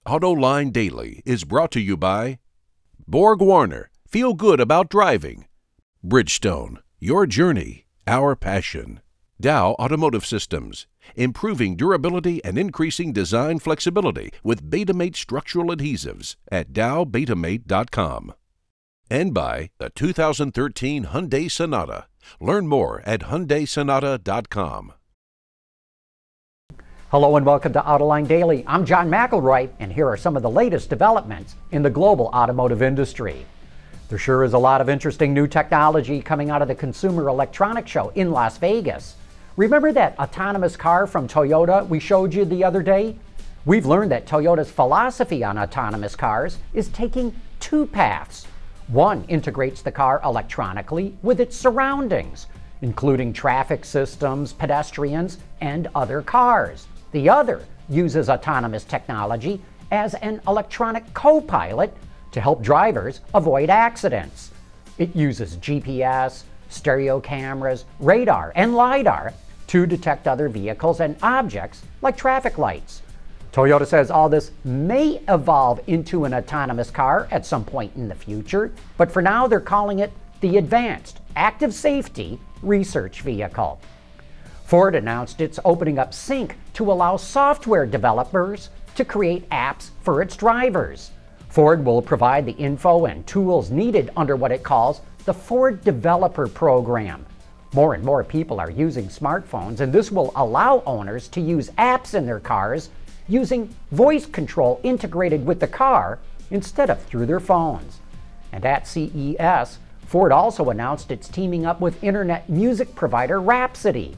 Autoline Daily is brought to you by BorgWarner, feel good about driving. Bridgestone, your journey, our passion. Dow Automotive Systems, improving durability and increasing design flexibility with Betamate structural adhesives at dowbetamate.com. And by the 2013 Hyundai Sonata. Learn more at HyundaiSonata.com. Hello and welcome to Autoline Daily. I'm John McElroy, and here are some of the latest developments in the global automotive industry. There sure is a lot of interesting new technology coming out of the Consumer Electronics Show in Las Vegas. Remember that autonomous car from Toyota we showed you the other day? We've learned that Toyota's philosophy on autonomous cars is taking two paths. One integrates the car electronically with its surroundings, including traffic systems, pedestrians, and other cars. The other uses autonomous technology as an electronic co-pilot to help drivers avoid accidents. It uses GPS, stereo cameras, radar, and LiDAR to detect other vehicles and objects like traffic lights. Toyota says all this may evolve into an autonomous car at some point in the future, but for now they're calling it the Advanced Active Safety Research Vehicle. Ford announced it's opening up Sync to allow software developers to create apps for its drivers. Ford will provide the info and tools needed under what it calls the Ford Developer Program. More and more people are using smartphones, and this will allow owners to use apps in their cars using voice control integrated with the car instead of through their phones. And at CES, Ford also announced it's teaming up with internet music provider Rhapsody.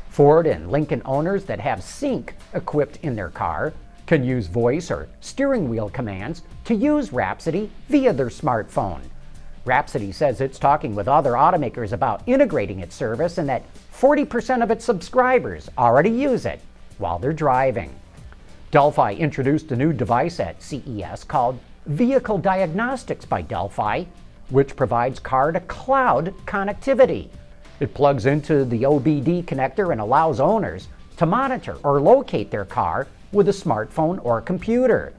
Ford and Lincoln owners that have Sync equipped in their car can use voice or steering wheel commands to use Rhapsody via their smartphone. Rhapsody says it's talking with other automakers about integrating its service and that 40% of its subscribers already use it while they're driving. Delphi introduced a new device at CES called Vehicle Diagnostics by Delphi, which provides car-to-cloud connectivity. It plugs into the OBD connector and allows owners to monitor or locate their car with a smartphone or computer.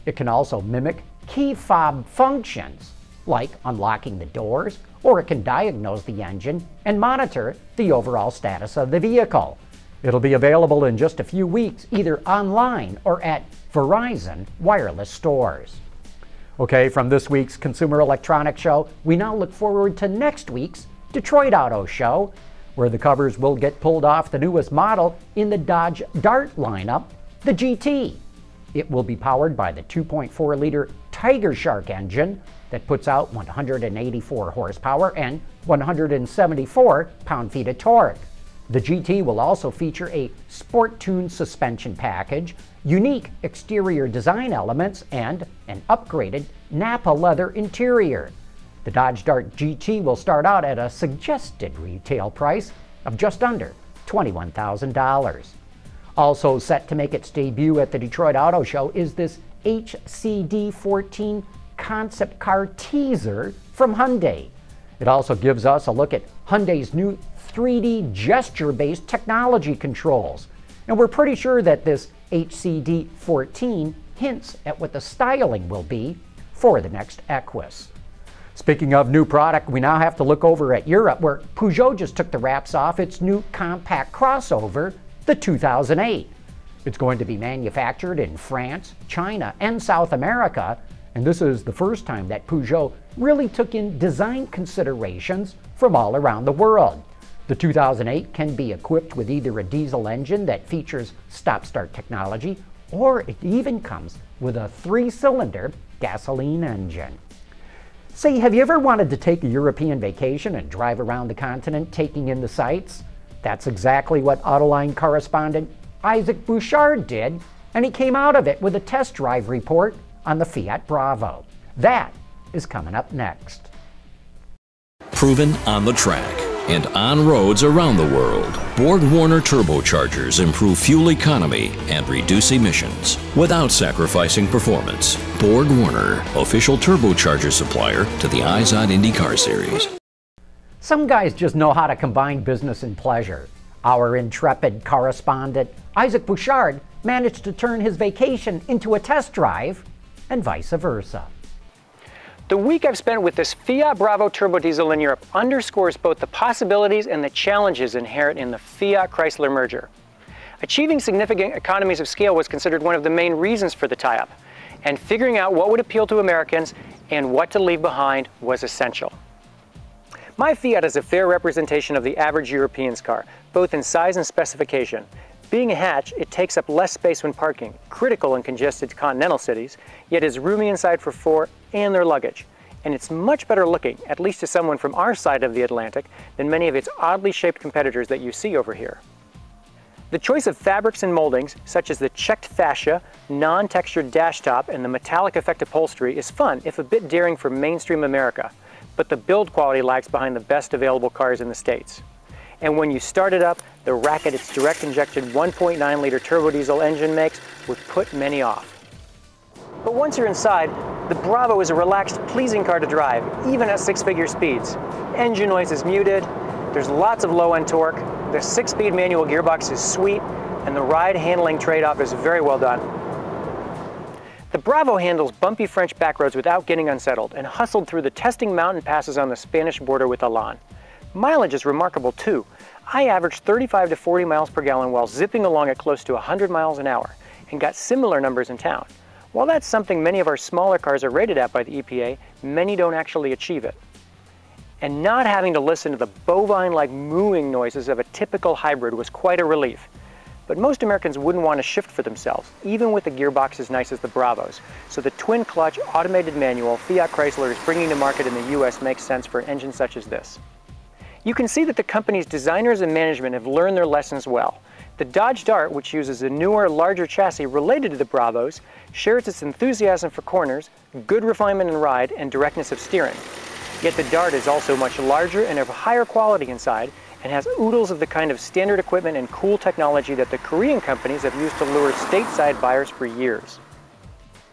It can also mimic key fob functions, like unlocking the doors, or it can diagnose the engine and monitor the overall status of the vehicle. It'll be available in just a few weeks, either online or at Verizon wireless stores. Okay, from this week's Consumer Electronics Show, we now look forward to next week's Detroit Auto Show, where the covers will get pulled off the newest model in the Dodge Dart lineup, the GT. It will be powered by the 2.4-liter Tiger Shark engine that puts out 184 horsepower and 174 pound-feet of torque. The GT will also feature a sport-tuned suspension package, unique exterior design elements, and an upgraded Napa leather interior. The Dodge Dart GT will start out at a suggested retail price of just under $21,000. Also set to make its debut at the Detroit Auto Show is this HCD14 concept car teaser from Hyundai. It also gives us a look at Hyundai's new 3D gesture-based technology controls. And we're pretty sure that this HCD14 hints at what the styling will be for the next Equus. Speaking of new product, we now have to look over at Europe, where Peugeot just took the wraps off its new compact crossover, the 2008. It's going to be manufactured in France, China, and South America, and this is the first time that Peugeot really took in design considerations from all around the world. The 2008 can be equipped with either a diesel engine that features stop-start technology, or it even comes with a 3-cylinder gasoline engine. Say, have you ever wanted to take a European vacation and drive around the continent taking in the sights? That's exactly what Autoline correspondent Isaac Bouchard did, and he came out of it with a test drive report on the Fiat Bravo. That is coming up next. Proven on the track and on roads around the world, BorgWarner Turbochargers improve fuel economy and reduce emissions without sacrificing performance. BorgWarner, official turbocharger supplier to the Izod IndyCar Series. Some guys just know how to combine business and pleasure. Our intrepid correspondent Isaac Bouchard managed to turn his vacation into a test drive, and vice versa. The week I've spent with this Fiat Bravo turbo diesel in Europe underscores both the possibilities and the challenges inherent in the Fiat-Chrysler merger. Achieving significant economies of scale was considered one of the main reasons for the tie-up, and figuring out what would appeal to Americans and what to leave behind was essential. My Fiat is a fair representation of the average European's car, both in size and specification. Being a hatch, it takes up less space when parking, critical in congested continental cities, yet is roomy inside for four and their luggage. And it's much better looking, at least to someone from our side of the Atlantic, than many of its oddly shaped competitors that you see over here. The choice of fabrics and moldings, such as the checked fascia, non-textured dash top, and the metallic effect upholstery is fun, if a bit daring for mainstream America, but the build quality lags behind the best available cars in the States. And when you start it up, the racket its direct-injected 1.9-liter turbo diesel engine makes would put many off. But once you're inside, the Bravo is a relaxed, pleasing car to drive, even at six-figure speeds. Engine noise is muted, there's lots of low-end torque, the 6-speed manual gearbox is sweet, and the ride-handling trade-off is very well done. The Bravo handles bumpy French backroads without getting unsettled and hustled through the testing mountain passes on the Spanish border with Autoline. Mileage is remarkable too. I averaged 35 to 40 miles per gallon while zipping along at close to 100 miles an hour and got similar numbers in town. While that's something many of our smaller cars are rated at by the EPA, many don't actually achieve it. And not having to listen to the bovine-like mooing noises of a typical hybrid was quite a relief. But most Americans wouldn't want to shift for themselves, even with a gearbox as nice as the Bravos. So the twin-clutch, automated manual Fiat Chrysler is bringing to market in the US makes sense for an engine such as this. You can see that the company's designers and management have learned their lessons well. The Dodge Dart, which uses a newer, larger chassis related to the Bravos, shares its enthusiasm for corners, good refinement in ride, and directness of steering. Yet the Dart is also much larger and of higher quality inside, and has oodles of the kind of standard equipment and cool technology that the Korean companies have used to lure stateside buyers for years.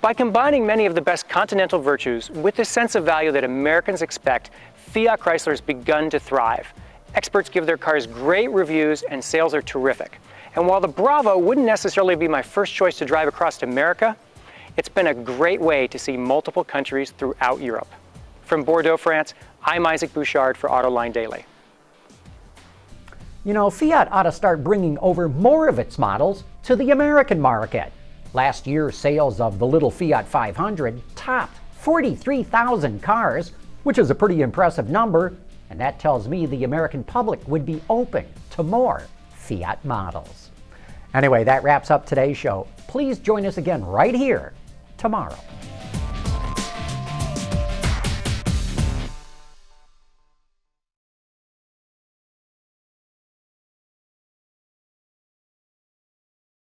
By combining many of the best continental virtues with the sense of value that Americans expect, Fiat Chrysler has begun to thrive. Experts give their cars great reviews and sales are terrific. And while the Bravo wouldn't necessarily be my first choice to drive across America, it's been a great way to see multiple countries throughout Europe. From Bordeaux, France, I'm Isaac Bouchard for Autoline Daily. You know, Fiat ought to start bringing over more of its models to the American market. Last year's sales of the little Fiat 500 topped 43,000 cars, which is a pretty impressive number, and that tells me the American public would be open to more Fiat models. Anyway, that wraps up today's show. Please join us again right here tomorrow.